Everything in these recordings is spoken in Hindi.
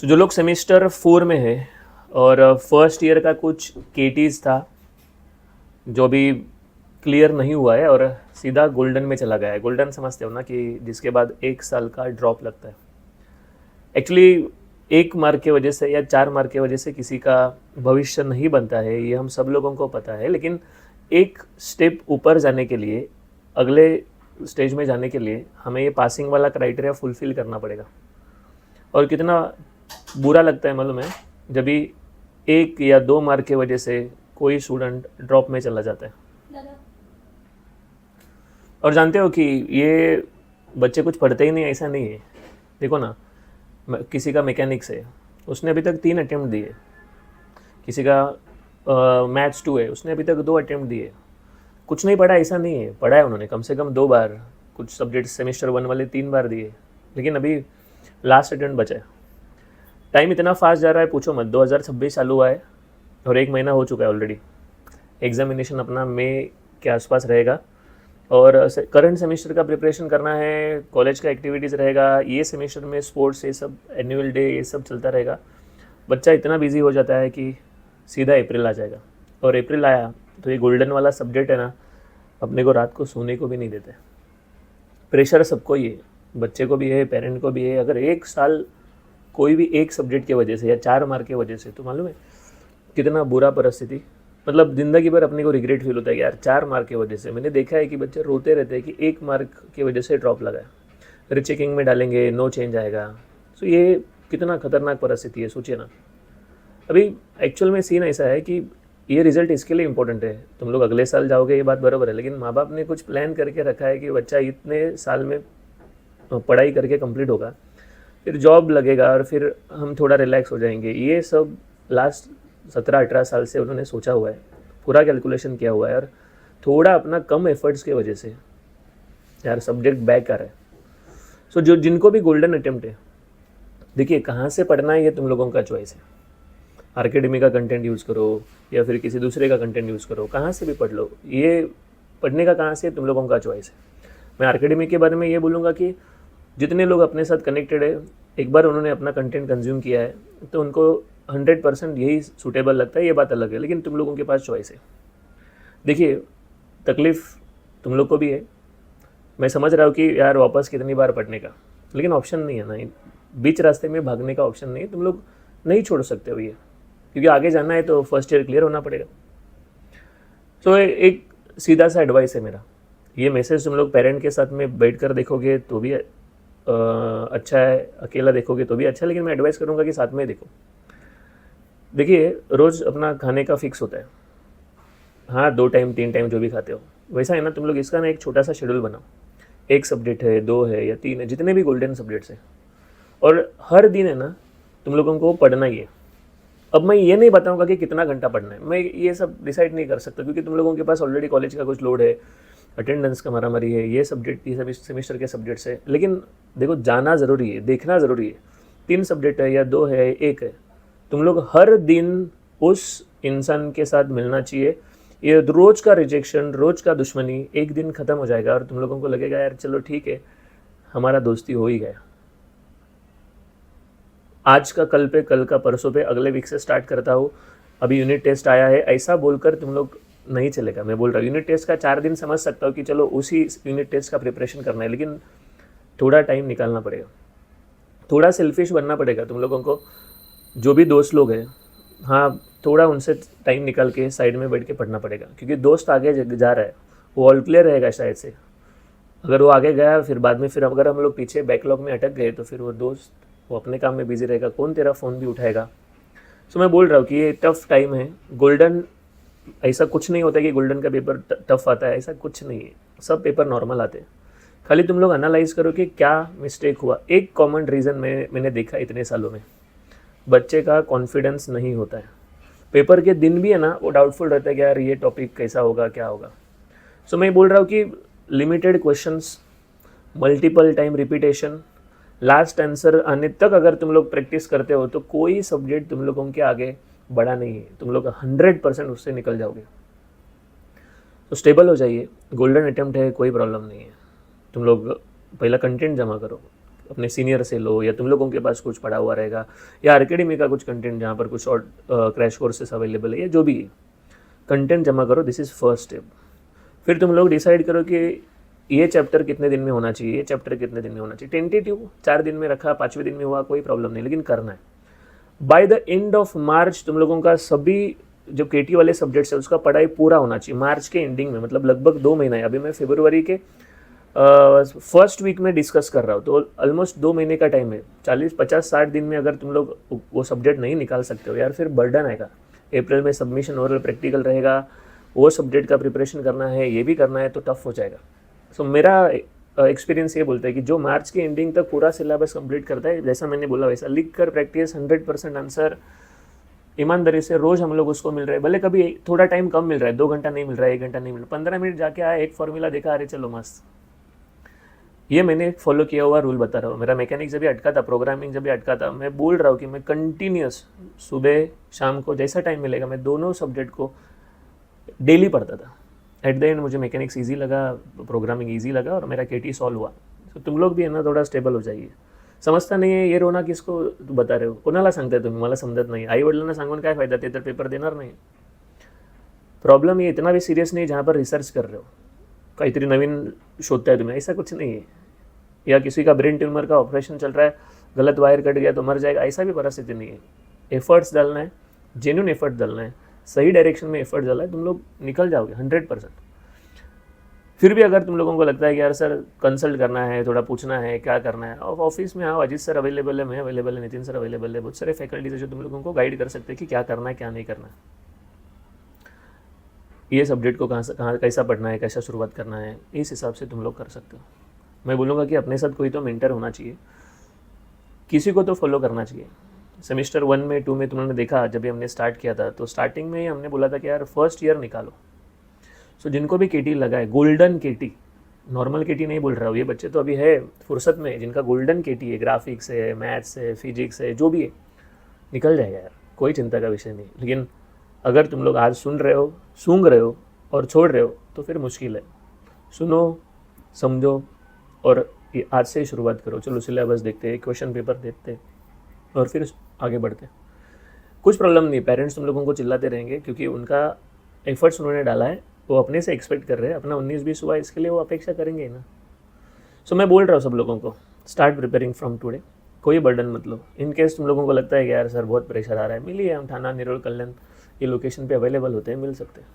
जो लोग सेमेस्टर 4 में है और फर्स्ट ईयर का कुछ केटीज था जो भी क्लियर नहीं हुआ है और सीधा गोल्डन में चला गया है। गोल्डन समझते हो ना, कि जिसके बाद 1 साल का ड्रॉप लगता है। एक्चुअली 1 मार्क की वजह से या 4 मार्क की वजह से किसी का भविष्य नहीं बनता है, ये हम सब लोगों को पता है। लेकिन एक स्टेप ऊपर जाने के लिए, अगले स्टेज में जाने के लिए हमें ये पासिंग वाला क्राइटेरिया फुलफिल करना पड़ेगा। और कितना बुरा लगता है मालूम है, जब भी 1 या 2 मार्क की वजह से कोई स्टूडेंट ड्रॉप में चला जाता है। और जानते हो कि ये बच्चे कुछ पढ़ते ही नहीं, ऐसा नहीं है। देखो ना, किसी का मैकेनिक्स है, उसने अभी तक 3 अटेम्प्ट दिए। किसी का मैथ्स 2 है, उसने अभी तक 2 अटेम्प्ट दिए। कुछ नहीं पढ़ा ऐसा नहीं है, पढ़ा है उन्होंने कम से कम 2 बार। कुछ सब्जेक्ट सेमेस्टर 1 वाले 3 बार दिए, लेकिन अभी लास्ट अटेम्प्ट बचा है। टाइम इतना फास्ट जा रहा है, पूछो मत। 2026 चालू हुआ है और 1 महीना हो चुका है ऑलरेडी। एग्जामिनेशन अपना मई के आसपास रहेगा और करंट सेमेस्टर का प्रिपरेशन करना है, कॉलेज का एक्टिविटीज़ रहेगा, ये सेमेस्टर में स्पोर्ट्स, ये सब एनुअल डे, ये सब चलता रहेगा। बच्चा इतना बिजी हो जाता है कि सीधा अप्रैल आ जाएगा। और अप्रैल आया तो ये गोल्डन वाला सब्जेक्ट है ना, अपने को रात को सोने को भी नहीं देते। प्रेशर सबको ही है, बच्चे को भी है, पेरेंट को भी है। अगर 1 साल कोई भी एक सब्जेक्ट की वजह से या 4 मार्क की वजह से, तो मालूम है कितना बुरा परिस्थिति। मतलब ज़िंदगी भर अपने को रिग्रेट फील होता है कि यार 4 मार्क की वजह से। मैंने देखा है कि बच्चे रोते रहते हैं कि 1 मार्क की वजह से ड्रॉप लगा है, रीचेकिंग में डालेंगे, नो चेंज आएगा। तो ये कितना खतरनाक परिस्थिति है, सोचिए ना। अभी एक्चुअल में सीन ऐसा है कि ये रिजल्ट इसके लिए इंपॉर्टेंट है, तुम लोग अगले साल जाओगे, ये बात बराबर है। लेकिन माँ बाप ने कुछ प्लान करके रखा है कि बच्चा इतने साल में पढ़ाई करके कंप्लीट होगा, फिर जॉब लगेगा और फिर हम थोड़ा रिलैक्स हो जाएंगे। ये सब लास्ट 17-18 साल से उन्होंने सोचा हुआ है, पूरा कैलकुलेशन किया हुआ है। और थोड़ा अपना कम एफर्ट्स की वजह से यार सब्जेक्ट बैक कर रहा है। सो जो जिनको भी गोल्डन अटेम्प्ट है, देखिए कहाँ से पढ़ना है ये तुम लोगों का चॉइस है। आर्केडमी का कंटेंट यूज़ करो या फिर किसी दूसरे का कंटेंट यूज़ करो, कहाँ से भी पढ़ लो। ये पढ़ने का कहाँ से तुम लोगों का चॉइस है। मैं आर्केडमी के बारे में ये बोलूँगा कि जितने लोग अपने साथ कनेक्टेड है, एक बार उन्होंने अपना कंटेंट कंज्यूम किया है तो उनको 100% यही सूटेबल लगता है, ये बात अलग है। लेकिन तुम लोगों के पास चॉइस है। देखिए, तकलीफ़ तुम लोग को भी है, मैं समझ रहा हूँ कि यार वापस कितनी बार पढ़ने का, लेकिन ऑप्शन नहीं है ना। बीच रास्ते में भागने का ऑप्शन नहीं है, तुम लोग नहीं छोड़ सकते हो ये, क्योंकि आगे जाना है तो फर्स्ट ईयर क्लियर होना पड़ेगा। तो एक सीधा सा एडवाइस है मेरा, ये मैसेज तुम लोग पेरेंट के साथ में बैठ कर देखोगे तो भी अच्छा है, अकेला देखोगे तो भी अच्छा है, लेकिन मैं एडवाइस करूँगा कि साथ में देखो। देखिए, रोज़ अपना खाने का फिक्स होता है, हाँ 2 टाइम 3 टाइम जो भी खाते हो, वैसा है ना। तुम लोग इसका ना एक छोटा सा शेड्यूल बनाओ। 1 सब्जेक्ट है, 2 है या 3 है, जितने भी गोल्डन सब्जेक्ट्स हैं, और हर दिन है ना तुम लोगों को पढ़ना ही है। अब मैं ये नहीं बताऊंगा कि कितना घंटा पढ़ना है, मैं ये सब डिसाइड नहीं कर सकता, क्योंकि तुम लोगों के पास ऑलरेडी कॉलेज का कुछ लोड है, अटेंडेंस का मारामारी है, ये सब्जेक्ट, ये सब सेमेस्टर के सब्जेक्ट्स है। लेकिन देखो, जाना ज़रूरी है, देखना ज़रूरी है। 3 सब्जेक्ट है या 2 है, 1 है, तुम लोग हर दिन उस इंसान के साथ मिलना चाहिए। ये रोज़ का रिजेक्शन, रोज़ का दुश्मनी एक दिन ख़त्म हो जाएगा और तुम लोगों को लगेगा यार चलो ठीक है, हमारा दोस्ती हो ही गया। आज का कल पे, कल का परसों पे, अगले वीक से स्टार्ट करता हूँ, अभी यूनिट टेस्ट आया है, ऐसा बोलकर तुम लोग नहीं चलेगा। मैं बोल रहा हूँ यूनिट टेस्ट का 4 दिन समझ सकता हूँ कि चलो उसी यूनिट टेस्ट का प्रिपरेशन करना है, लेकिन थोड़ा टाइम निकालना पड़ेगा, थोड़ा सेल्फिश बनना पड़ेगा तुम लोगों को। जो भी दोस्त लोग हैं, हाँ थोड़ा उनसे टाइम निकाल के साइड में बैठ के पढ़ना पड़ेगा, क्योंकि दोस्त आगे जा रहा है, वो ऑल क्लियर रहेगा शायद से। अगर वो आगे गया फिर बाद में, फिर अगर हम लोग पीछे बैकलॉग में अटक गए तो फिर वो दोस्त वो अपने काम में बिजी रहेगा, कौन तेरा फ़ोन भी उठाएगा। सो मैं बोल रहा हूँ कि ये टफ़ टाइम है। गोल्डन ऐसा कुछ नहीं होता कि गोल्डन का पेपर टफ आता है, ऐसा कुछ नहीं है, सब पेपर नॉर्मल आते हैं। खाली तुम लोग एनालाइज करो कि क्या मिस्टेक हुआ। एक कॉमन रीज़न मैंने देखा इतने सालों में, बच्चे का कॉन्फिडेंस नहीं होता है। पेपर के दिन भी है ना, वो डाउटफुल रहता है कि यार ये टॉपिक कैसा होगा, क्या होगा। सो मैं बोल रहा हूँ कि limited questions, multiple time repetition, last answer आने तक अगर तुम लोग प्रैक्टिस करते हो तो कोई सब्जेक्ट तुम लोगों के आगे बढ़ा नहीं है, तुम लोग 100% उससे निकल जाओगे। तो स्टेबल हो जाइए, गोल्डन अटेम्प्ट है, कोई प्रॉब्लम नहीं है। तुम लोग पहला कंटेंट जमा करो, अपने सीनियर से लो, या तुम लोगों के पास कुछ पड़ा हुआ रहेगा, या अकेडमी का कुछ कंटेंट जहाँ पर कुछ शॉर्ट क्रैश कोर्सेस अवेलेबल है, या जो भी कंटेंट जमा करो। This is first step. फिर तुम लोग डिसाइड करो कि ये चैप्टर कितने दिन में होना चाहिए, ये चैप्टर कितने दिन में होना चाहिए। टेंटेटिव 4 दिन में रखा, 5वें दिन में हुआ, कोई प्रॉब्लम नहीं, लेकिन करना है। By the end of March तुम लोगों का सभी जो केटी वाले सब्जेक्ट्स है उसका पढ़ाई पूरा होना चाहिए मार्च के एंडिंग में, मतलब लगभग 2 महीना है। अभी मैं फरवरी के फर्स्ट वीक में डिस्कस कर रहा हूँ, तो ऑलमोस्ट 2 महीने का टाइम है। 40, 50, 60 दिन में अगर तुम लोग वो सब्जेक्ट नहीं निकाल सकते हो यार, फिर बर्डन आएगा। अप्रैल में सबमिशन ओरल प्रैक्टिकल रहेगा, वो सब्जेक्ट का प्रिपरेशन करना है, ये भी करना है, तो टफ हो जाएगा। सो मेरा एक्सपीरियंस ये बोलता है कि जो मार्च के एंडिंग तक पूरा सिलेबस कंप्लीट करता है, जैसा मैंने बोला वैसा लिख कर प्रैक्टिस, 100% आंसर ईमानदारी से रोज़ हम लोग उसको मिल रहे हैं। भले कभी थोड़ा टाइम कम मिल रहा है, 2 घंटा नहीं मिल रहा है, 1 घंटा नहीं मिल रहा, 15 मिनट जाके आया, एक फॉर्मूला देखा, अरे चलो मस्त। ये मैंने फॉलो किया हुआ रूल बता रहा हूँ। मेरा मैकेनिक्स जब भी अटका था, प्रोग्रामिंग जब भी अटका था, मैं बोल रहा हूँ कि मैं कंटिन्यूस सुबह शाम को जैसा टाइम मिलेगा मैं दोनों सब्जेक्ट को डेली पढ़ता था। एट द एंड मुझे मैकेनिक्स ईजी लगा, प्रोग्रामिंग ईजी लगा, और मेरा केटी सॉल्व हुआ। तो तुम लोग भी है ना थोडा स्टेबल हो जाइए। समजता नाही आहे, ये रोना किसको तू बता रहे हो, कोणाला सांगताय तुम्ही, मला समजत नाही। आई वडिलांना सांगून काय फायदा, ते तर पेपर देणार नाही। प्रॉब्लम ये इतना भी सीरियस नहीं जहाँ पर रिसर्च कर रहे हो, काहीतरी नवीन शोधताय तुम्हें, ऐसा कुछ नहीं है। या किसी का ब्रेन ट्यूमर का ऑपरेशन चल रहा है, गलत वायर कट गया तो मर जाएगा, ऐसा भी परिस्थिति नहीं है। एफर्ट्स डालना है, जेन्युइन एफर्ट डालना है, सही डायरेक्शन में एफर्ट डालना है, तुम लोग निकल जाओगे 100%। फिर भी अगर तुम लोगों को लगता है कि यार सर कंसल्ट करना है, थोड़ा पूछना है, क्या करना है, और ऑफिस में आओ, अजीत सर अवेलेबल है, मैं अवेलेबल है, नितिन सर अवेलेबल है, बहुत सारे फैकल्टीज है जो तुम लोगों को गाइड कर सकते हैं कि क्या करना है, क्या नहीं करना है, ये सब्जेक्ट को कहाँ कैसा पढ़ना है, कैसा शुरुआत करना है, इस हिसाब से तुम लोग कर सकते हो। मैं बोलूँगा कि अपने साथ कोई तो मेंटर होना चाहिए, किसी को तो फॉलो करना चाहिए। सेमेस्टर 1 में 2 में तुमने देखा, जब भी हमने स्टार्ट किया था तो स्टार्टिंग में ही हमने बोला था कि यार फर्स्ट ईयर निकालो। सो जिनको भी केटी लगा है, गोल्डन केटी, नॉर्मल केटी नहीं बोल रहा हूँ, ये बच्चे तो अभी है फुर्सत में, जिनका गोल्डन केटी है, ग्राफिक्स है, मैथ्स है, फिजिक्स है, जो भी है, निकल जाएगा यार, कोई चिंता का विषय नहीं। लेकिन अगर तुम लोग आज सुन रहे हो, सूंघ रहे हो और छोड़ रहे हो तो फिर मुश्किल है। सुनो, समझो, और ये आज से ही शुरुआत करो। चलो सिलेबस देखते हैं, क्वेश्चन पेपर देखते हैं, और फिर आगे बढ़ते हैं। कुछ प्रॉब्लम नहीं, पेरेंट्स तुम लोगों को चिल्लाते रहेंगे क्योंकि उनका एफर्ट्स उन्होंने डाला है, वो अपने से एक्सपेक्ट कर रहे हैं, अपना 19-20 हुआ इसके लिए वो अपेक्षा करेंगे ही ना। सो मैं बोल रहा हूँ सब लोगों को, स्टार्ट प्रिपेयरिंग फ्रॉम टुडे, कोई बर्डन मत लो। इन केस तुम लोगों को लगता है कि यार सर बहुत प्रेशर आ रहा है, मिलिए, हम थाना, निरोल, कल्याण ये लोकेशन पे अवेलेबल होते हैं, मिल सकते हैं।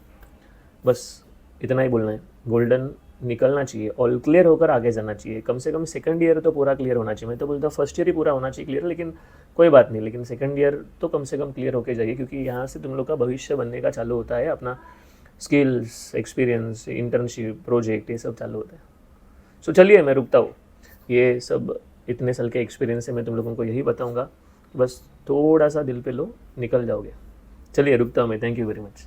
बस इतना ही बोलना है। गोल्डन निकलना चाहिए, ऑल क्लियर होकर आगे जाना चाहिए। कम से कम सेकंड ईयर तो पूरा क्लियर होना चाहिए। मैं तो बोलता हूँ फर्स्ट ईयर ही पूरा होना चाहिए क्लियर, लेकिन कोई बात नहीं, लेकिन सेकंड ईयर तो कम से कम क्लियर होके जाइए, क्योंकि यहाँ से तुम लोग का भविष्य बनने का चालू होता है। अपना स्किल्स, एक्सपीरियंस, इंटर्नशिप, प्रोजेक्ट, ये सब चालू होता है। सो चलिए मैं रुकता हूँ। ये सब इतने साल के एक्सपीरियंस से मैं तुम लोगों को यही बताऊँगा, बस थोड़ा सा दिल पे लो, निकल जाओगे। चलिए रुकता हूँ मैं। Thank you very much.